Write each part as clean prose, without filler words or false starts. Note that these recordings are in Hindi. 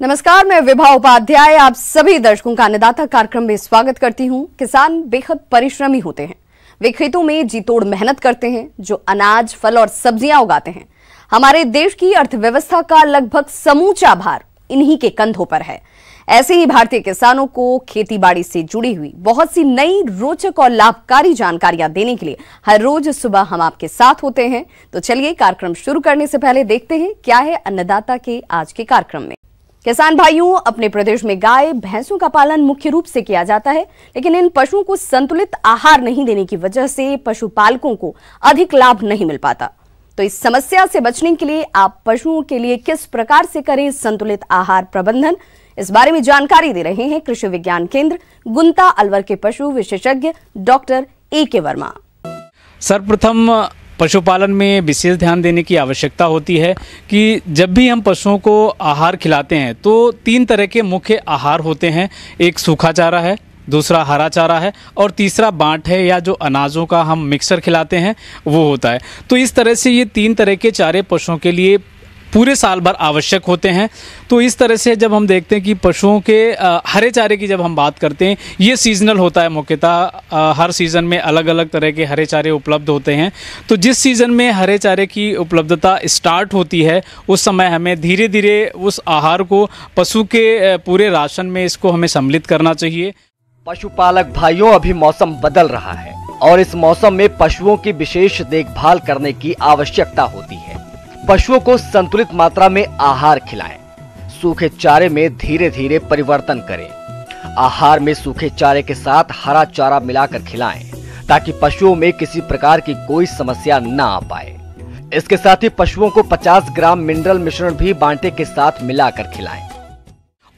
नमस्कार, मैं विभा उपाध्याय आप सभी दर्शकों का अन्नदाता कार्यक्रम में स्वागत करती हूं। किसान बेहद परिश्रमी होते हैं। वे खेतों में जी तोड़ मेहनत करते हैं, जो अनाज, फल और सब्जियां उगाते हैं। हमारे देश की अर्थव्यवस्था का लगभग समूचा भार इन्हीं के कंधों पर है। ऐसे ही भारतीय किसानों को खेती बाड़ी से जुड़ी हुई बहुत सी नई, रोचक और लाभकारी जानकारियां देने के लिए हर रोज सुबह हम आपके साथ होते हैं। तो चलिए, कार्यक्रम शुरू करने से पहले देखते हैं क्या है अन्नदाता के आज के कार्यक्रम में। किसान भाइयों, अपने प्रदेश में गाय, भैंसों का पालन मुख्य रूप से किया जाता है, लेकिन इन पशुओं को संतुलित आहार नहीं देने की वजह से पशुपालकों को अधिक लाभ नहीं मिल पाता। तो इस समस्या से बचने के लिए आप पशुओं के लिए किस प्रकार से करें संतुलित आहार प्रबंधन, इस बारे में जानकारी दे रहे हैं कृषि विज्ञान केंद्र गुंता अलवर के पशु विशेषज्ञ डॉक्टर ए.के. वर्मा। सर्वप्रथम पशुपालन में विशेष ध्यान देने की आवश्यकता होती है कि जब भी हम पशुओं को आहार खिलाते हैं तो 3 तरह के मुख्य आहार होते हैं। एक सूखा चारा है, दूसरा हरा चारा है और तीसरा बांट है, या जो अनाजों का हम मिक्सर खिलाते हैं वो होता है। तो इस तरह से ये 3 तरह के चारे पशुओं के लिए पूरे साल भर आवश्यक होते हैं। तो इस तरह से जब हम देखते हैं कि पशुओं के हरे चारे की जब हम बात करते हैं, ये सीजनल होता है। मुख्यतः हर सीज़न में अलग अलग तरह के हरे चारे उपलब्ध होते हैं। तो जिस सीज़न में हरे चारे की उपलब्धता स्टार्ट होती है, उस समय हमें धीरे धीरे उस आहार को पशु के पूरे राशन में इसको हमें सम्मिलित करना चाहिए। पशुपालक भाइयों, अभी मौसम बदल रहा है और इस मौसम में पशुओं की विशेष देखभाल करने की आवश्यकता होती है। पशुओं को संतुलित मात्रा में आहार खिलाएं। सूखे चारे में धीरे धीरे परिवर्तन करें। आहार में सूखे चारे के साथ हरा चारा मिलाकर खिलाएं, ताकि पशुओं में किसी प्रकार की कोई समस्या न आ पाए। इसके साथ ही पशुओं को 50 ग्राम मिनरल मिश्रण भी बांटे के साथ मिलाकर खिलाएं।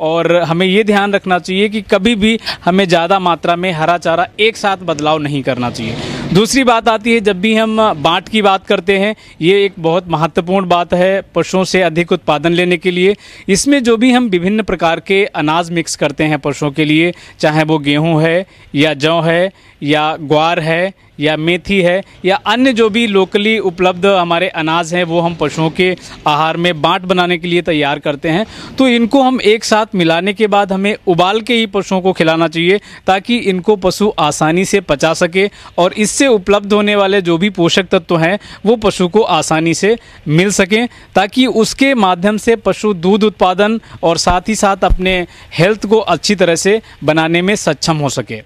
और हमें ये ध्यान रखना चाहिए कि कभी भी हमें ज़्यादा मात्रा में हरा चारा एक साथ बदलाव नहीं करना चाहिए। दूसरी बात आती है, जब भी हम बांट की बात करते हैं, ये एक बहुत महत्वपूर्ण बात है पशुओं से अधिक उत्पादन लेने के लिए। इसमें जो भी हम विभिन्न प्रकार के अनाज मिक्स करते हैं पशुओं के लिए, चाहे वो गेहूं है या जौ है या ग्वार है या मेथी है या अन्य जो भी लोकली उपलब्ध हमारे अनाज हैं, वो हम पशुओं के आहार में बांट बनाने के लिए तैयार करते हैं। तो इनको हम एक साथ मिलाने के बाद हमें उबाल के ही पशुओं को खिलाना चाहिए, ताकि इनको पशु आसानी से पचा सके और इससे उपलब्ध होने वाले जो भी पोषक तत्व हैं वो पशु को आसानी से मिल सकें, ताकि उसके माध्यम से पशु दूध उत्पादन और साथ ही साथ अपने हेल्थ को अच्छी तरह से बनाने में सक्षम हो सके।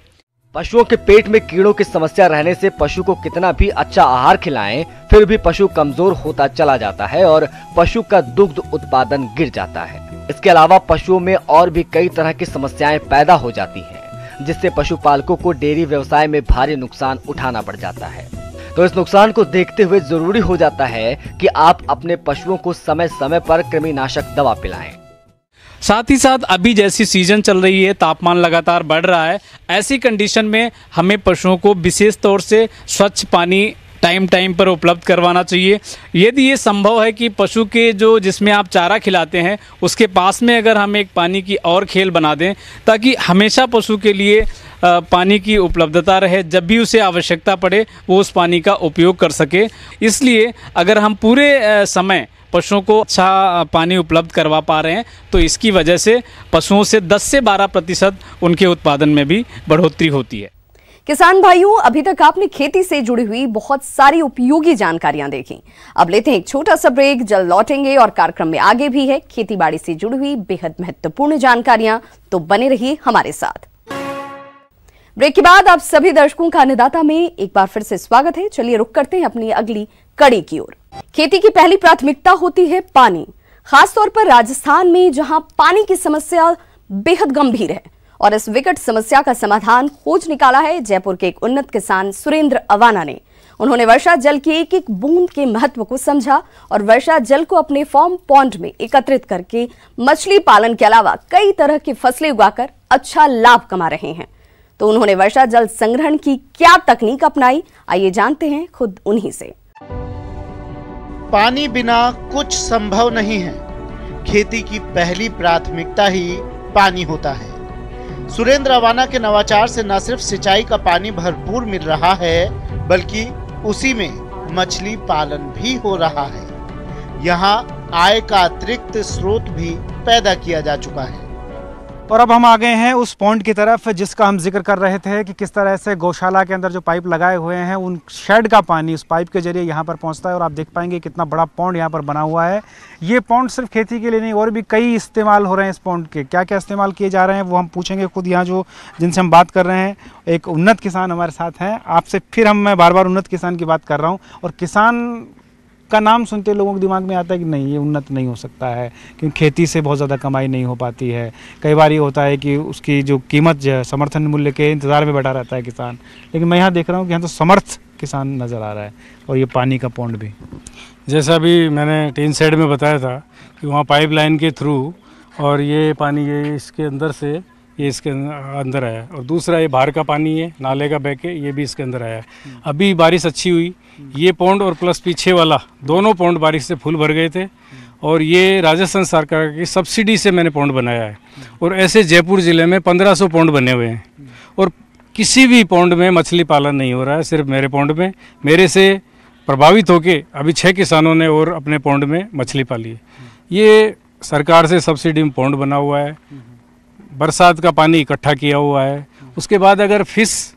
पशुओं के पेट में कीड़ों की समस्या रहने से पशु को कितना भी अच्छा आहार खिलाएं, फिर भी पशु कमजोर होता चला जाता है और पशु का दुग्ध उत्पादन गिर जाता है। इसके अलावा पशुओं में और भी कई तरह की समस्याएं पैदा हो जाती हैं, जिससे पशुपालकों को डेयरी व्यवसाय में भारी नुकसान उठाना पड़ जाता है। तो इस नुकसान को देखते हुए जरूरी हो जाता है कि आप अपने पशुओं को समय समय पर कृमिनाशक दवा पिलाएं। साथ ही साथ अभी जैसी सीजन चल रही है, तापमान लगातार बढ़ रहा है, ऐसी कंडीशन में हमें पशुओं को विशेष तौर से स्वच्छ पानी टाइम टाइम पर उपलब्ध करवाना चाहिए। यदि ये संभव है कि पशु के जो जिसमें आप चारा खिलाते हैं उसके पास में अगर हम एक पानी की और खेल बना दें, ताकि हमेशा पशु के लिए पानी की उपलब्धता रहे, जब भी उसे आवश्यकता पड़े वो उस पानी का उपयोग कर सके। इसलिए अगर हम पूरे समय पशुओं को अच्छा पानी उपलब्ध करवा पा रहे हैं, तो इसकी वजह से पशुओं से 10 से 12% उनके उत्पादन में भी बढ़ोतरी होती है। किसान भाइयों, अभी तक आपने खेती से जुड़ी हुई बहुत सारी उपयोगी जानकारियां देखी। अब लेते हैं एक छोटा सा ब्रेक, जल्द लौटेंगे और कार्यक्रम में आगे भी है खेती बाड़ी से जुड़ी हुई बेहद महत्वपूर्ण जानकारियां, तो बने रहिए हमारे साथ। ब्रेक के बाद आप सभी दर्शकों का अन्नदाता में एक बार फिर से स्वागत है। चलिए रुक करते हैं अपनी अगली कड़ी की ओर। खेती की पहली प्राथमिकता होती है पानी, खासतौर पर राजस्थान में, जहां पानी की समस्या बेहद गंभीर है। और इस विकट समस्या का समाधान खोज निकाला है जयपुर के एक उन्नत किसान सुरेंद्र अवाना ने। उन्होंने वर्षा जल की एक एक बूंद के महत्व को समझा और वर्षा जल को अपने फार्म पॉन्ड में एकत्रित करके मछली पालन के अलावा कई तरह की फसलें उगाकर अच्छा लाभ कमा रहे हैं। तो उन्होंने वर्षा जल संग्रहण की क्या तकनीक अपनाई, आइए जानते हैं खुद उन्हीं से। पानी बिना कुछ संभव नहीं है। खेती की पहली प्राथमिकता ही पानी होता है। सुरेंद्र अवाना के नवाचार से न सिर्फ सिंचाई का पानी भरपूर मिल रहा है, बल्कि उसी में मछली पालन भी हो रहा है। यहाँ आय का अतिरिक्त स्रोत भी पैदा किया जा चुका है। और अब हम आ गए हैं उस पॉन्ड की तरफ जिसका हम जिक्र कर रहे थे कि किस तरह से गौशाला के अंदर जो पाइप लगाए हुए हैं उन शेड का पानी उस पाइप के जरिए यहाँ पर पहुँचता है। और आप देख पाएंगे कितना बड़ा पॉन्ड यहाँ पर बना हुआ है। ये पॉन्ड सिर्फ खेती के लिए नहीं, और भी कई इस्तेमाल हो रहे हैं इस पॉन्ड के। क्या क्या इस्तेमाल किए जा रहे हैं वो हम पूछेंगे खुद यहाँ जो जिनसे हम बात कर रहे हैं। एक उन्नत किसान हमारे साथ हैं। आपसे फिर मैं बार बार उन्नत किसान की बात कर रहा हूँ, और किसान का नाम सुनते लोगों के दिमाग में आता है कि नहीं, ये उन्नत नहीं हो सकता है क्योंकि खेती से बहुत ज़्यादा कमाई नहीं हो पाती है। कई बार ये होता है कि उसकी जो कीमत जो है समर्थन मूल्य के इंतज़ार में बैठा रहता है किसान। लेकिन मैं यहाँ देख रहा हूँ कि यहाँ तो समर्थ किसान नज़र आ रहा है। और ये पानी का पॉन्ड भी, जैसा अभी मैंने टीन शेड में बताया था कि वहाँ पाइपलाइन के थ्रू, और ये पानी ये इसके अंदर से ये इसके अंदर आया, और दूसरा ये बाहर का पानी है नाले का बह के, ये भी इसके अंदर आया। अभी बारिश अच्छी हुई, ये पॉन्ड और प्लस पीछे वाला दोनों पॉन्ड बारिश से फुल भर गए थे। और ये राजस्थान सरकार की सब्सिडी से मैंने पॉन्ड बनाया है। और ऐसे जयपुर ज़िले में 1500 पॉन्ड बने हुए हैं, और किसी भी पॉन्ड में मछली पालन नहीं हो रहा है, सिर्फ मेरे पॉन्ड में। मेरे से प्रभावित होकर अभी 6 किसानों ने और अपने पॉन्ड में मछली पाली है। ये सरकार से सब्सिडी में पॉन्ड बना हुआ है, बरसात का पानी इकट्ठा किया हुआ है। उसके बाद अगर फिश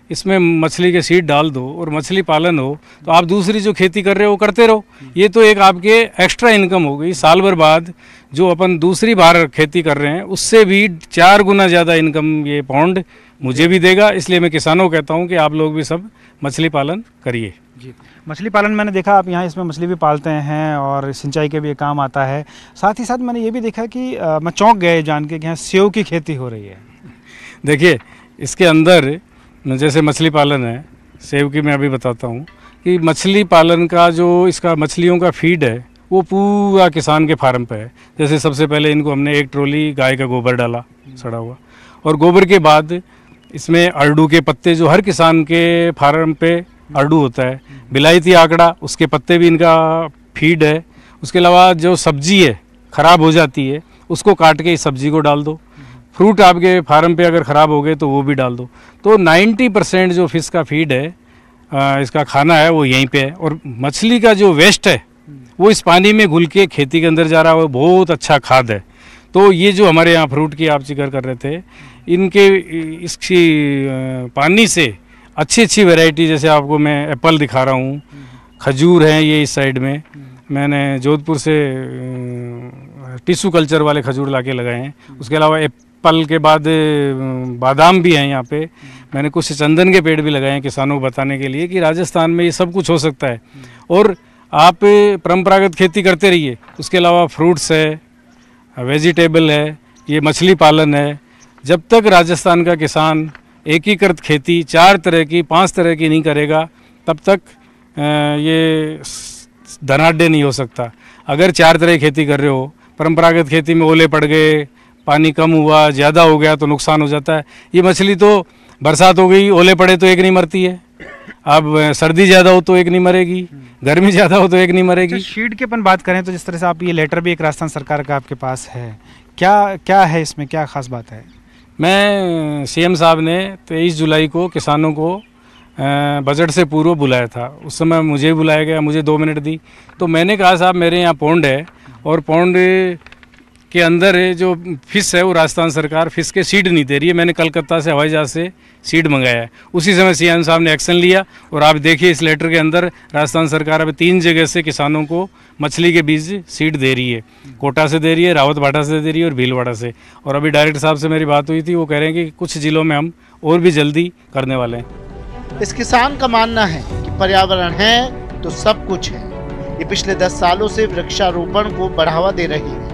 इसमें मछली के सीड डाल दो और मछली पालन हो तो आप दूसरी जो खेती कर रहे हो वो करते रहो। ये तो एक आपके एक्स्ट्रा इनकम हो गई। साल भर बाद जो अपन दूसरी बार खेती कर रहे हैं उससे भी 4 गुना ज़्यादा इनकम ये पॉन्ड मुझे भी देगा। इसलिए मैं किसानों को कहता हूँ कि आप लोग भी सब मछली पालन करिए। जी, मछली पालन मैंने देखा आप यहाँ इसमें मछली भी पालते हैं और सिंचाई के भी काम आता है। साथ ही साथ मैंने ये भी देखा कि मैं चौंक गए जान के कि यहाँ सेव की खेती हो रही है। देखिए, इसके अंदर जैसे मछली पालन है, सेव की मैं अभी बताता हूँ कि मछली पालन का जो इसका मछलियों का फीड है वो पूरा किसान के फार्म पे है। जैसे सबसे पहले इनको हमने 1 ट्रॉली गाय का गोबर डाला सड़ा हुआ, और गोबर के बाद इसमें अरडू के पत्ते, जो हर किसान के फार्म पे अरडू होता है, बिलायती आंकड़ा, उसके पत्ते भी इनका फीड है। उसके अलावा जो सब्जी है ख़राब हो जाती है उसको काट के इस सब्जी को डाल दो। फ्रूट आपके फार्म पे अगर ख़राब हो गए तो वो भी डाल दो। तो 90% जो फिश का फीड है, इसका खाना है, वो यहीं पे है। और मछली का जो वेस्ट है वो इस पानी में घुल के खेती के अंदर जा रहा है, वो बहुत अच्छा खाद है। तो ये जो हमारे यहाँ फ्रूट की आप जिक्र कर रहे थे, इनके इसकी पानी से अच्छी अच्छी वैरायटी, जैसे आपको मैं एप्पल दिखा रहा हूँ, खजूर हैं ये इस साइड में, मैंने जोधपुर से टिश्यू कल्चर वाले खजूर लाके लगाए हैं। उसके अलावा एप्पल के बाद बादाम भी हैं यहाँ पे। मैंने कुछ चंदन के पेड़ भी लगाए हैं किसानों को बताने के लिए कि राजस्थान में ये सब कुछ हो सकता है। और आप परंपरागत खेती करते रहिए। उसके अलावा फ्रूट्स है, वेजिटेबल है, ये मछली पालन है। जब तक राजस्थान का किसान एकीकृत खेती 4 तरह की 5 तरह की नहीं करेगा तब तक ये धनाढ्य नहीं हो सकता। अगर 4 तरह की खेती कर रहे हो, परंपरागत खेती में ओले पड़ गए, पानी कम हुआ, ज़्यादा हो गया तो नुकसान हो जाता है। ये मछली तो बरसात हो गई, ओले पड़े तो एक नहीं मरती है, अब सर्दी ज़्यादा हो तो एक नहीं मरेगी, गर्मी ज़्यादा हो तो एक नहीं मरेगी। शीड की अपन बात करें तो जिस तरह से आप ये लेटर भी एक राजस्थान सरकार का आपके पास है, क्या है इसमें, क्या खास बात है? मैं सीएम साहब ने 23 जुलाई को किसानों को बजट से पूर्व बुलाया था। उस समय मुझे बुलाया गया, मुझे 2 मिनट दी। तो मैंने कहा साहब मेरे यहाँ पौंड है और पौंड के अंदर जो फिश है वो राजस्थान सरकार फिश के सीड नहीं दे रही है। मैंने कलकत्ता से हवाई जहाज़ से सीड मंगाया है। उसी समय सीएम साहब ने एक्शन लिया और आप देखिए इस लेटर के अंदर राजस्थान सरकार अब 3 जगह से किसानों को मछली के बीज सीड दे रही है। कोटा से दे रही है, रावत भाटा से दे रही है और भीलवाड़ा से। और अभी डायरेक्टर साहब से मेरी बात हुई थी, वो कह रहे हैं कि कुछ जिलों में हम और भी जल्दी करने वाले हैं। इस किसान का मानना है कि पर्यावरण है तो सब कुछ है। ये पिछले 10 सालों से वृक्षारोपण को बढ़ावा दे रही है।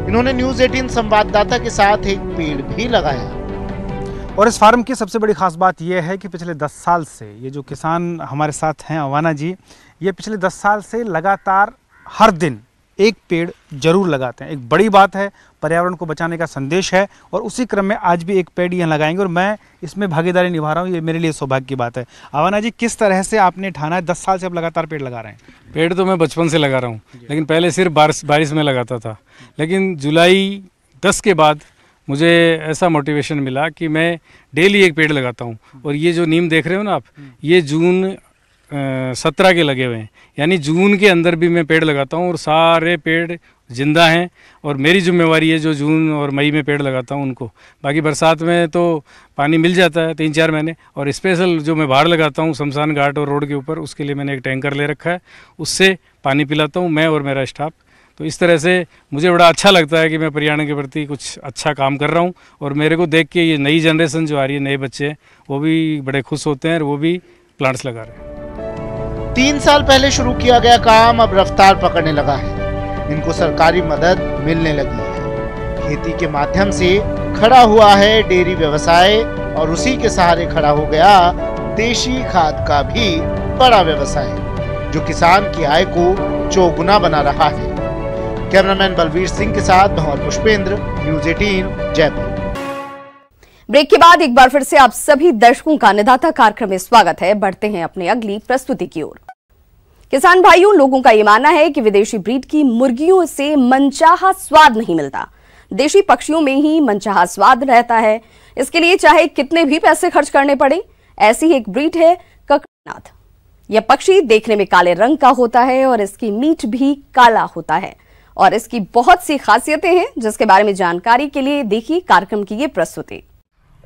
इन्होंने न्यूज़ 18 संवाददाता के साथ एक पेड़ भी लगाया। और इस फार्म की सबसे बड़ी खास बात यह है कि पिछले 10 साल से ये जो किसान हमारे साथ हैं अवाना जी, ये पिछले 10 साल से लगातार हर दिन एक पेड़ जरूर लगाते हैं। एक बड़ी बात है, पर्यावरण को बचाने का संदेश है और उसी क्रम में आज भी एक पेड़ यहाँ लगाएंगे और मैं इसमें भागीदारी निभा रहा हूँ। ये मेरे लिए सौभाग्य की बात है। अवाना जी, किस तरह से आपने ठाना है 10 साल से आप लगातार पेड़ लगा रहे हैं? पेड़ तो मैं बचपन से लगा रहा हूँ, लेकिन पहले सिर्फ बारिश में लगाता था। लेकिन जुलाई 10 के बाद मुझे ऐसा मोटिवेशन मिला कि मैं डेली एक पेड़ लगाता हूँ। और ये जो नीम देख रहे हो ना आप, ये जून 17 के लगे हुए हैं, यानी जून के अंदर भी मैं पेड़ लगाता हूँ और सारे पेड़ जिंदा हैं और मेरी जिम्मेवारी है जो जून और मई में पेड़ लगाता हूँ उनको। बाकी बरसात में तो पानी मिल जाता है 3-4 महीने, और स्पेशल जो मैं बाहर लगाता हूँ शमशान घाट और रोड के ऊपर, उसके लिए मैंने एक टैंकर ले रखा है, उससे पानी पिलाता हूँ मैं और मेरा स्टाफ। तो इस तरह से मुझे बड़ा अच्छा लगता है कि मैं पर्यावरण के प्रति कुछ अच्छा काम कर रहा हूँ, और मेरे को देख के ये नई जनरेशन जो आ रही है, नए बच्चे हैं, वो भी बड़े खुश होते हैं और वो भी प्लांट्स लगा रहे हैं। 3 साल पहले शुरू किया गया काम अब रफ्तार पकड़ने लगा है। इनको सरकारी मदद मिलने लगी है। खेती के माध्यम से खड़ा हुआ है डेयरी व्यवसाय, और उसी के सहारे खड़ा हो गया देशी खाद का भी बड़ा व्यवसाय, जो किसान की आय को चौगुना बना रहा है। कैमरामैन बलवीर सिंह के साथ भंवर पुष्पेंद्र, न्यूज़ 18 जयपुर। ब्रेक के बाद एक बार फिर से आप सभी दर्शकों का अन्नदाता कार्यक्रम में स्वागत है। बढ़ते हैं अपनी अगली प्रस्तुति की ओर। किसान भाइयों, लोगों का ये मानना है कि विदेशी ब्रीड की मुर्गियों से मनचाहा स्वाद नहीं मिलता, देशी पक्षियों में ही मनचाहा स्वाद रहता है। इसके लिए चाहे कितने भी पैसे खर्च करने पड़े। ऐसी ही एक ब्रीड है कड़कनाथ। यह पक्षी देखने में काले रंग का होता है और इसकी मीट भी काला होता है, और इसकी बहुत सी खासियतें हैं, जिसके बारे में जानकारी के लिए देखिए कार्यक्रम की ये प्रस्तुति।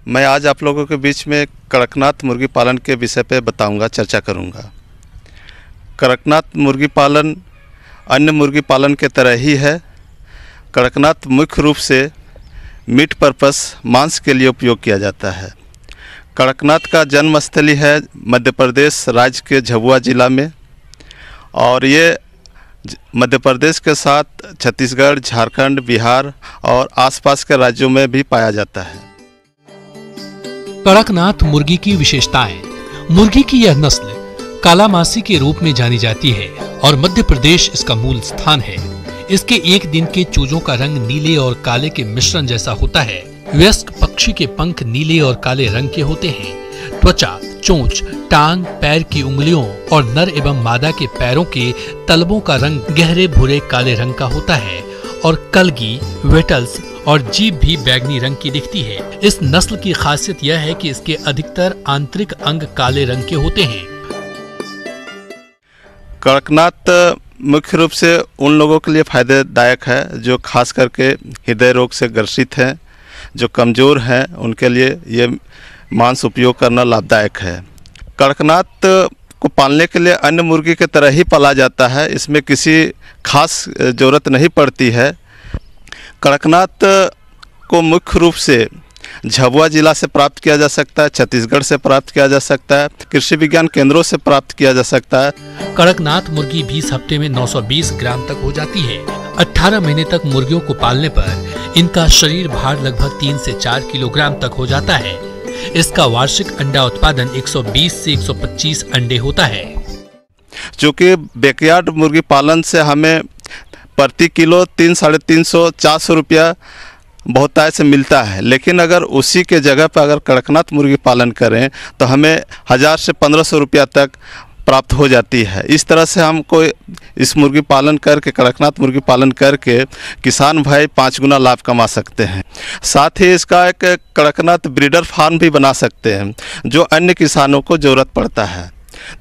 मैं आज आप लोगों के बीच में कड़कनाथ मुर्गी पालन के विषय पे बताऊंगा, चर्चा करूंगा। कड़कनाथ मुर्गी पालन अन्य मुर्गी पालन के तरह ही है। कड़कनाथ मुख्य रूप से मीट पर्पस मांस के लिए उपयोग किया जाता है। कड़कनाथ का जन्मस्थली है मध्य प्रदेश राज्य के झाबुआ जिला में, और ये मध्य प्रदेश के साथ छत्तीसगढ़, झारखंड, बिहार और आसपास के राज्यों में भी पाया जाता है। कड़कनाथ मुर्गी की विशेषताएं। मुर्गी की यह नस्ल कालामासी के रूप में जानी जाती है और मध्य प्रदेश इसका मूल स्थान है। इसके एक दिन के चूजों का रंग नीले और काले के मिश्रण जैसा होता है। वयस्क पक्षी के पंख नीले और काले रंग के होते हैं। त्वचा, चोंच, टांग, पैर की उंगलियों और नर एवं मादा के पैरों के तलबों का रंग गहरे भूरे काले रंग का होता है, और कलगी, वेटल्स और जीभ भी बैंगनी रंग की दिखती है। इस नस्ल की खासियत यह है कि इसके अधिकतर आंतरिक अंग काले रंग के होते हैं। कड़कनाथ मुख्य रूप से उन लोगों के लिए फायदेदायक है जो खास करके हृदय रोग से ग्रसित हैं, जो कमज़ोर हैं, उनके लिए ये मांस उपयोग करना लाभदायक है। कड़कनाथ को पालने के लिए अन्य मुर्गी के तरह ही पाला जाता है, इसमें किसी खास ज़रूरत नहीं पड़ती है। कड़कनाथ को मुख्य रूप से झाबुआ जिला से प्राप्त किया जा सकता है, छत्तीसगढ़ से प्राप्त किया जा सकता है, कृषि विज्ञान केंद्रों से प्राप्त किया जा सकता है। कड़कनाथ मुर्गी 20 हफ्ते में 920 ग्राम तक हो जाती है। 18 महीने तक मुर्गियों को पालने पर इनका शरीर भार लगभग 3 से 4 किलोग्राम तक हो जाता है। इसका वार्षिक अंडा उत्पादन 120 से 125 अंडे होता है। चूँकि बैकयार्ड मुर्गी पालन से हमें प्रति किलो 300-350-400 रुपया बहुतायत से मिलता है, लेकिन अगर उसी के जगह पर अगर कड़कनाथ मुर्गी पालन करें तो हमें 1000 से 1500 रुपया तक प्राप्त हो जाती है। इस तरह से हमको इस मुर्गी पालन करके, कड़कनाथ मुर्गी पालन करके किसान भाई 5 गुना लाभ कमा सकते हैं। साथ ही इसका एक कड़कनाथ ब्रीडर फार्म भी बना सकते हैं, जो अन्य किसानों को ज़रूरत पड़ता है।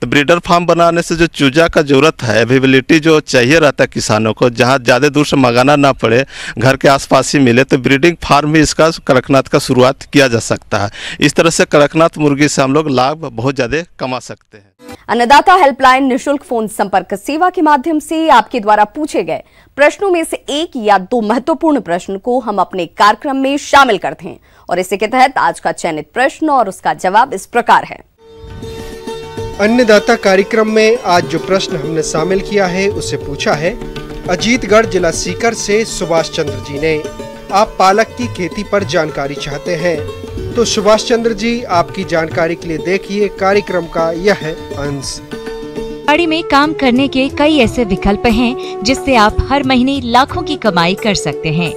तो ब्रीडर फार्म बनाने से जो चूजा का ज़रूरत है, अवेलेबिलिटी जो चाहिए रहता है किसानों को, जहाँ ज़्यादा दूर से मंगाना ना पड़े, घर के आसपास ही मिले, तो ब्रीडिंग फार्म भी इसका कड़कनाथ का शुरुआत किया जा सकता है। इस तरह से कड़कनाथ मुर्गी से हम लोग लाभ बहुत ज़्यादा कमा सकते हैं। अन्नदाता हेल्पलाइन निःशुल्क फोन संपर्क सेवा के माध्यम से आपके द्वारा पूछे गए प्रश्नों में से 1 या 2 महत्वपूर्ण प्रश्न को हम अपने कार्यक्रम में शामिल करते हैं, और इसी के तहत आज का चयनित प्रश्न और उसका जवाब इस प्रकार है। अन्नदाता कार्यक्रम में आज जो प्रश्न हमने शामिल किया है उसे पूछा है अजीतगढ़ जिला सीकर से सुभाष चंद्र जी ने। आप पालक की खेती पर जानकारी चाहते हैं, तो सुभाष चंद्र जी आपकी जानकारी के लिए देखिए कार्यक्रम का यह अंश। बाड़ी में काम करने के कई ऐसे विकल्प हैं जिससे आप हर महीने लाखों की कमाई कर सकते हैं।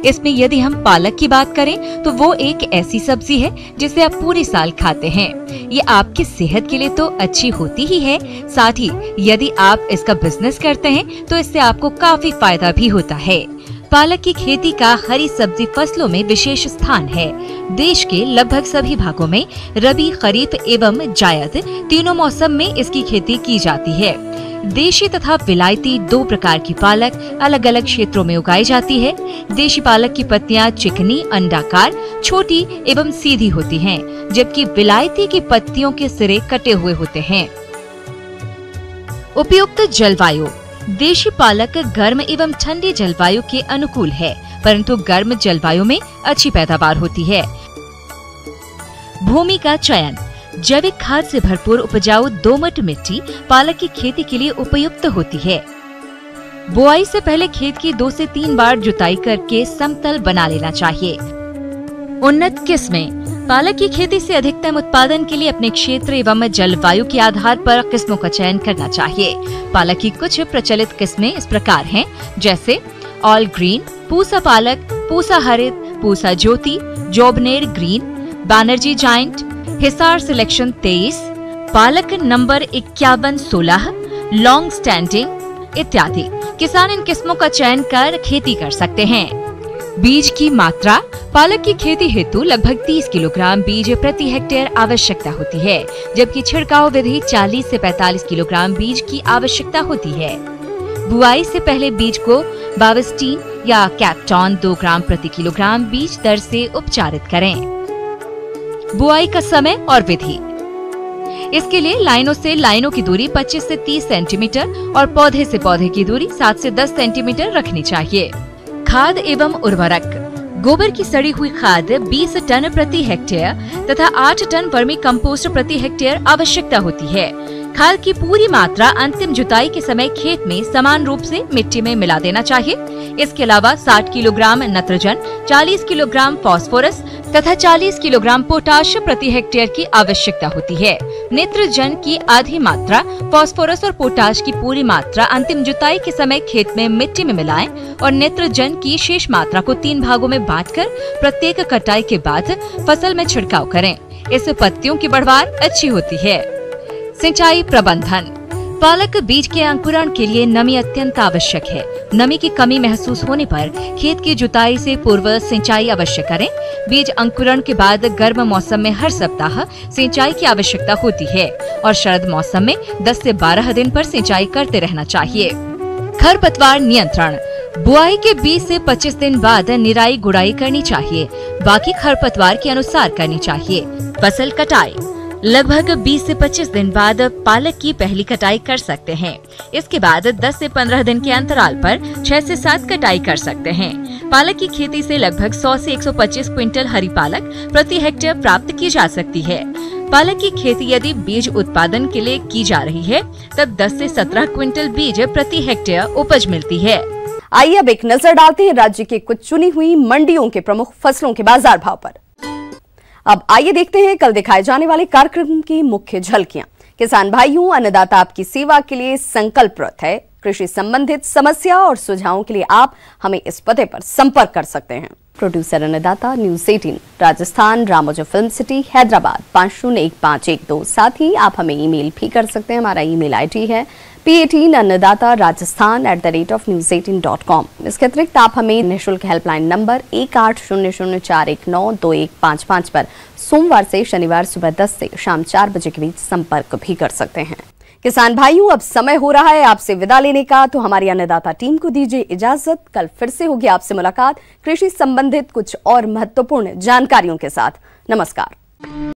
इसमें यदि हम पालक की बात करें तो वो एक ऐसी सब्जी है जिसे आप पूरे साल खाते हैं। ये आपकी सेहत के लिए तो अच्छी होती ही है, साथ ही यदि आप इसका बिजनेस करते हैं तो इससे आपको काफी फायदा भी होता है। पालक की खेती का हरी सब्जी फसलों में विशेष स्थान है। देश के लगभग सभी भागों में रबी, खरीफ एवं जायद तीनों मौसम में इसकी खेती की जाती है। देशी तथा विलायती दो प्रकार की पालक अलग अलग क्षेत्रों में उगाई जाती है। देशी पालक की पत्तियां चिकनी, अंडाकार, छोटी एवं सीधी होती हैं, जबकि विलायती की पत्तियों के सिरे कटे हुए होते हैं। उपयुक्त जलवायु। देशी पालक गर्म एवं ठंडी जलवायु के अनुकूल है, परंतु गर्म जलवायु में अच्छी पैदावार होती है। भूमि का चयन। जैविक खाद से भरपूर उपजाऊ दोमट मिट्टी पालक की खेती के लिए उपयुक्त होती है। बुआई से पहले खेत की 2 से 3 बार जुताई करके समतल बना लेना चाहिए। उन्नत किस्में। पालक की खेती से अधिकतम उत्पादन के लिए अपने क्षेत्र एवं जलवायु के आधार पर किस्मों का चयन करना चाहिए। पालक की कुछ प्रचलित किस्में इस प्रकार हैं, जैसे ऑल ग्रीन, पूसा पालक, Pusa Harit, Pusa Jyoti, Jobner green, Banerjee giant, Hisar selection 23, पालक नंबर 5116, लॉन्ग स्टैंडिंग इत्यादि। किसान इन किस्मों का चयन कर खेती कर सकते हैं। बीज की मात्रा। पालक की खेती हेतु लगभग 30 किलोग्राम बीज प्रति हेक्टेयर आवश्यकता होती है, जबकि छिड़काव विधि 40 से 45 किलोग्राम बीज की आवश्यकता होती है। बुआई से पहले बीज को बाविस्टीन या कैप्टॉन 2 ग्राम प्रति किलोग्राम बीज दर से उपचारित करें। बुआई का समय और विधि। इसके लिए लाइनों से लाइनों की दूरी 25 से 30 सेंटीमीटर और पौधे से पौधे की दूरी 7 से 10 सेंटीमीटर रखनी चाहिए। खाद एवं उर्वरक। गोबर की सड़ी हुई खाद 20 टन प्रति हेक्टेयर तथा 8 टन वर्मी कंपोस्ट प्रति हेक्टेयर आवश्यकता होती है। खाद की पूरी मात्रा अंतिम जुताई के समय खेत में समान रूप से मिट्टी में मिला देना चाहिए। इसके अलावा 60 किलोग्राम नत्रजन, 40 किलोग्राम फास्फोरस तथा 40 किलोग्राम पोटाश प्रति हेक्टेयर की आवश्यकता होती है। नेत्रजन की आधी मात्रा, फास्फोरस और पोटाश की पूरी मात्रा अंतिम जुताई के समय खेत में मिट्टी में मिलाएं और नेत्रजन की शेष मात्रा को 3 भागों में बांटकर प्रत्येक कटाई के बाद फसल में छिड़काव करें। इससे पत्तियों की बढ़वार अच्छी होती है। सिंचाई प्रबंधन। पालक बीज के अंकुरण के लिए नमी अत्यंत आवश्यक है। नमी की कमी महसूस होने पर खेत की जुताई से पूर्व सिंचाई अवश्य करें। बीज अंकुरण के बाद गर्म मौसम में हर सप्ताह सिंचाई की आवश्यकता होती है और शरद मौसम में 10 से 12 दिन पर सिंचाई करते रहना चाहिए। खरपतवार नियंत्रण। बुआई के 20 से 25 दिन बाद निराई गुड़ाई करनी चाहिए। बाकी खरपतवार के अनुसार करनी चाहिए। फसल कटाई। लगभग 20 से 25 दिन बाद पालक की पहली कटाई कर सकते हैं। इसके बाद 10 से 15 दिन के अंतराल पर 6 से 7 कटाई कर सकते हैं। पालक की खेती से लगभग 100 से 125 क्विंटल हरी पालक प्रति हेक्टेयर प्राप्त की जा सकती है। पालक की खेती यदि बीज उत्पादन के लिए की जा रही है तब 10 से 17 क्विंटल बीज प्रति हेक्टेयर उपज मिलती है। आइए अब एक नजर डालते हैं राज्य के कुछ चुनी हुई मंडियों के प्रमुख फसलों के बाजार भाव पर। अब आइए देखते हैं कल दिखाए जाने वाले कार्यक्रम की मुख्य झलकियां। किसान भाइयों, अन्नदाता आपकी सेवा के लिए संकल्परत है। कृषि संबंधित समस्या और सुझावों के लिए आप हमें इस पते पर संपर्क कर सकते हैं। Producer Annadata, news 18 Rajasthan, Ramoji film city, Hyderabad 501512। साथ ही आप हमें ईमेल भी कर सकते हैं। हमारा ईमेल आईडी है p18annadatarajasthan@news18.com। इसके अतिरिक्त आप हमें निःशुल्क हेल्पलाइन नंबर 180041922155 पर सोमवार से शनिवार सुबह 10 से शाम 4 बजे के बीच संपर्क भी कर सकते हैं। किसान भाइयों, अब समय हो रहा है आपसे विदा लेने का, तो हमारी अन्नदाता टीम को दीजिए इजाजत। कल फिर से होगी आपसे मुलाकात कृषि संबंधित कुछ और महत्वपूर्ण जानकारियों के साथ। नमस्कार।